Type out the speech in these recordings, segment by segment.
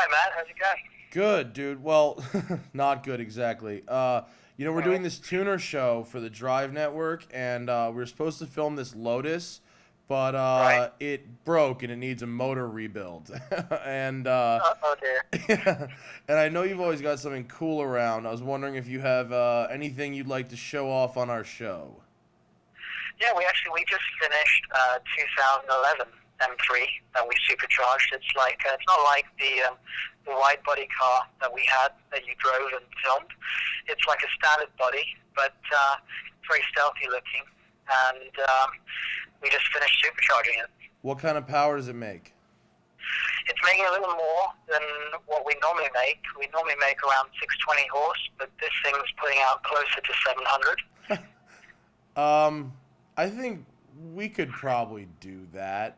Hi, Matt. How's it going? Good, dude. Well, not good exactly. We're doing this tuner show for the Drive Network, and we are supposed to film this Lotus, but Right. it broke and it needs a motor rebuild. and Oh dear. and I know you've always got something cool around. I was wondering if you have anything you'd like to show off on our show. Yeah, we just finished 2011 M3 that we supercharged. It's not like the wide body car that we had that you drove and filmed. It's like a standard body, but very stealthy looking. And we just finished supercharging it. What kind of power does it make? It's making a little more than what we normally make. We normally make around 620 horse, but this thing's putting out closer to 700. I think we could probably do that.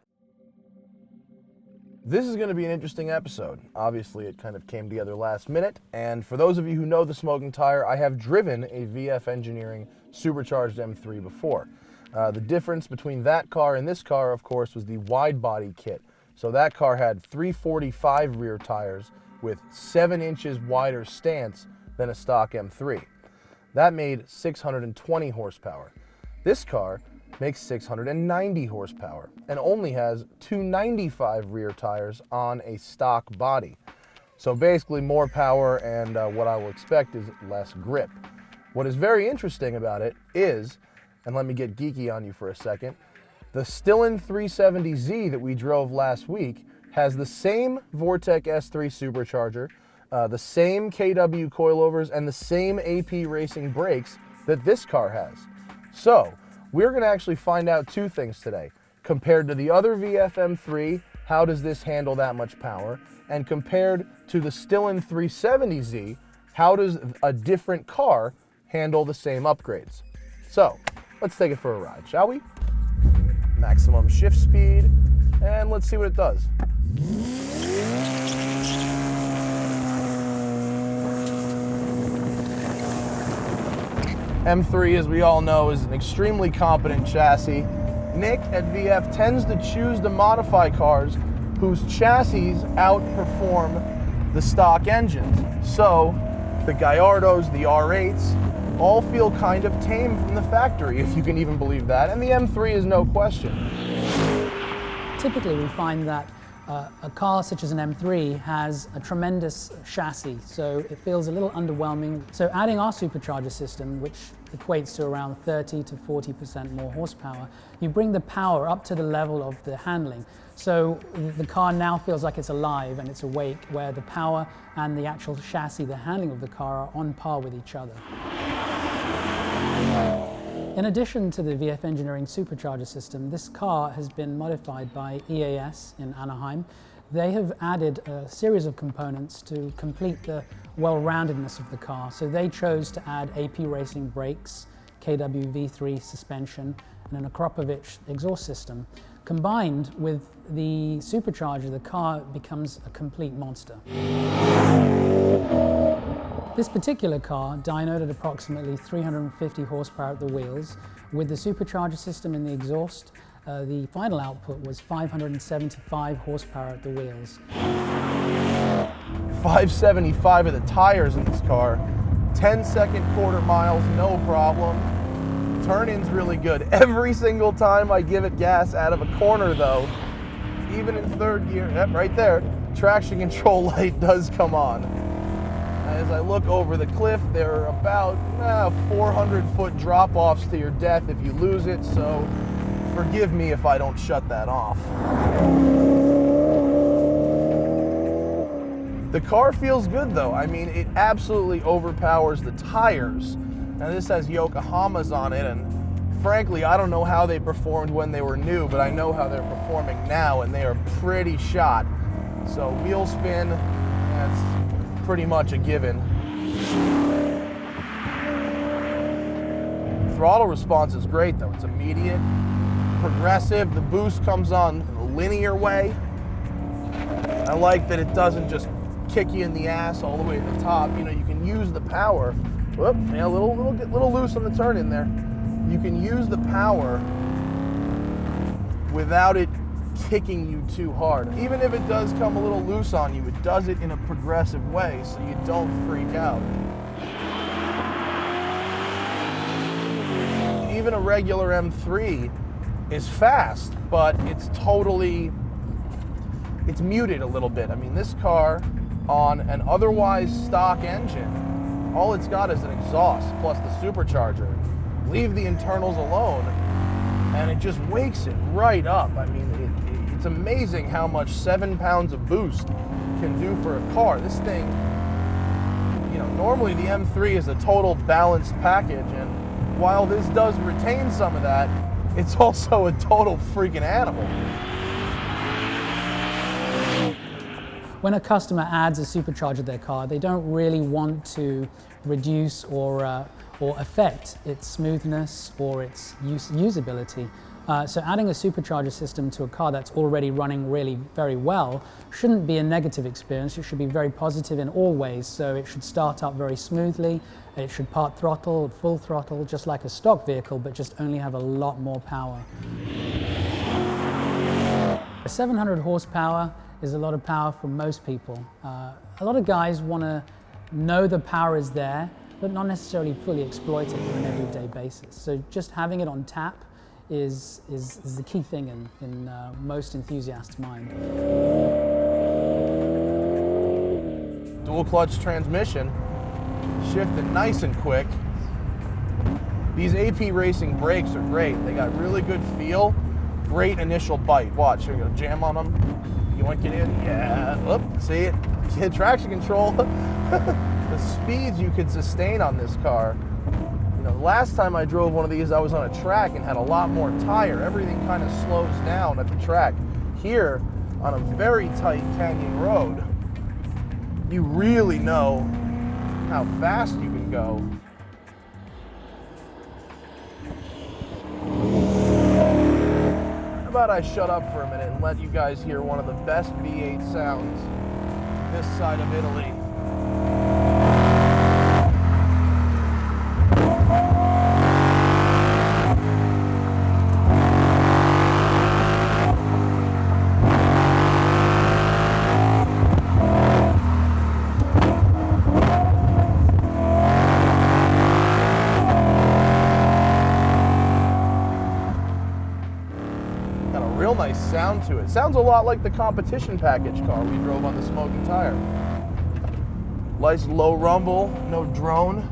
This is going to be an interesting episode. Obviously, it kind of came together last minute. And for those of you who know the Smoking Tire, I have driven a VF Engineering supercharged M3 before. The difference between that car and this car, of course, was the wide body kit. So that car had 345 rear tires with 7 inches wider stance than a stock M3. That made 620 horsepower. This car makes 690 horsepower and only has 295 rear tires on a stock body. So basically more power, and what I will expect is less grip. What is very interesting about it is, and let me get geeky on you for a second, the Stillen 370Z that we drove last week has the same Vortec S3 supercharger, the same KW coilovers, and the same AP Racing brakes that this car has. So we're going to actually find out two things today. Compared to the other VF M3, how does this handle that much power? And compared to the Stillen 370Z, how does a different car handle the same upgrades? So let's take it for a ride, shall we? Maximum shift speed, and let's see what it does. M3, as we all know, is an extremely competent chassis. Nick at VF tends to choose to modify cars whose chassis outperform the stock engines. So the Gallardos, the R8s, all feel kind of tame from the factory, if you can even believe that, and the M3 is no question. Typically we find that a car such as an M3 has a tremendous chassis, so it feels a little underwhelming. So adding our supercharger system, which equates to around 30 to 40% more horsepower, you bring the power up to the level of the handling. So the car now feels like it's alive and it's awake, where the power and the actual chassis, the handling of the car, are on par with each other. In addition to the VF Engineering supercharger system, this car has been modified by EAS in Anaheim. They have added a series of components to complete the well-roundedness of the car. So they chose to add AP Racing brakes, KW V3 suspension, and an Akropovich exhaust system. Combined with the supercharger, the car becomes a complete monster. This particular car dynoed at approximately 350 horsepower at the wheels. With the supercharger system in the exhaust, the final output was 575 horsepower at the wheels. 575 of the tires in this car, 10-second quarter miles, no problem. Turn-in's really good. Every single time I give it gas out of a corner though, even in third gear, yep, right there, traction control light does come on. As I look over the cliff, there are about 400-foot drop-offs to your death if you lose it, so forgive me if I don't shut that off. The car feels good though. I mean, it absolutely overpowers the tires. Now this has Yokohamas on it, and frankly, I don't know how they performed when they were new, but I know how they're performing now, and they are pretty shot. So wheel spin, that's pretty much a given. Throttle response is great though. It's immediate, progressive. The boost comes on in a linear way. I like that it doesn't just kick you in the ass all the way to the top. You know, you can use the power. Whoop, yeah, a little loose on the turn in there. You can use the power without it kicking you too hard. Even if it does come a little loose on you, it does it in a progressive way so you don't freak out. Even a regular M3 is fast, but it's muted a little bit. I mean, this car on an otherwise stock engine, all it's got is an exhaust plus the supercharger. Leave the internals alone, and it just wakes it right up. I mean, it's amazing how much 7 pounds of boost can do for a car. This thing, you know, normally the M3 is a total balanced package, and while this does retain some of that, it's also a total freaking animal. When a customer adds a supercharger to their car, they don't really want to reduce or affect its smoothness or its usability. So adding a supercharger system to a car that's already running really very well shouldn't be a negative experience. It should be very positive in all ways. So it should start up very smoothly. It should part throttle, full throttle, just like a stock vehicle, but just only have a lot more power. 700 horsepower is a lot of power for most people. A lot of guys want to know the power is there, but not necessarily fully exploit it on an everyday basis. So just having it on tap is the key thing in most enthusiasts' mind. Dual clutch transmission, shifting nice and quick. These AP Racing brakes are great. They got really good feel, great initial bite. Watch, here you go, jam on them. You want to get in? Yeah, whoop, see it? Get traction control. The speeds you could sustain on this car. You know, the last time I drove one of these, I was on a track and had a lot more tire. Everything kind of slows down at the track. Here, on a very tight canyon road, you really know how fast you can go. How about I shut up for a minute and let you guys hear one of the best V8 sounds this side of Italy. Real nice sound to it. Sounds a lot like the competition package car we drove on the Smoking Tire. Nice low rumble, no drone.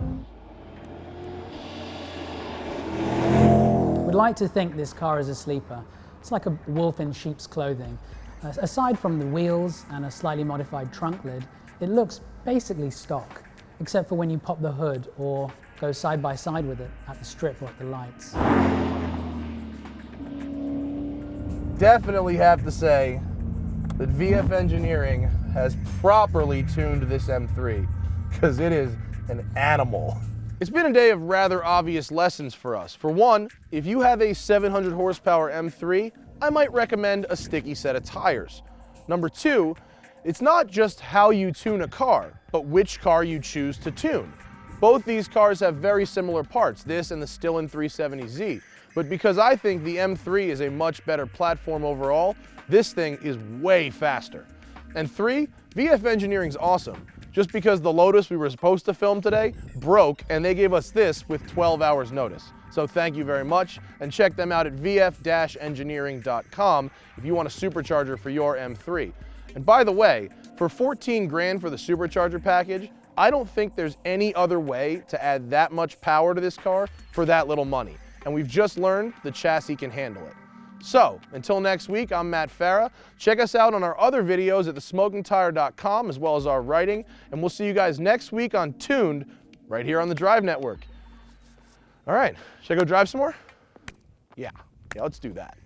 We'd like to think this car is a sleeper. It's like a wolf in sheep's clothing. Aside from the wheels and a slightly modified trunk lid, it looks basically stock, except for when you pop the hood or go side by side with it at the strip or at the lights. Definitely have to say that VF Engineering has properly tuned this M3, because it is an animal. It's been a day of rather obvious lessons for us. For one, if you have a 700 horsepower M3, I might recommend a sticky set of tires. Number two, it's not just how you tune a car, but which car you choose to tune. Both these cars have very similar parts, this and the Stillen 370Z. But because I think the M3 is a much better platform overall, this thing is way faster. And three, VF Engineering's awesome. Just because the Lotus we were supposed to film today broke, and they gave us this with 12 hours notice. So thank you very much, and check them out at vf-engineering.com if you want a supercharger for your M3. And by the way, for 14 grand for the supercharger package, I don't think there's any other way to add that much power to this car for that little money. And we've just learned the chassis can handle it. So, until next week, I'm Matt Farah. Check us out on our other videos at thesmokingtire.com, as well as our writing, and we'll see you guys next week on Tuned, right here on the Drive Network. All right, should I go drive some more? Yeah, let's do that.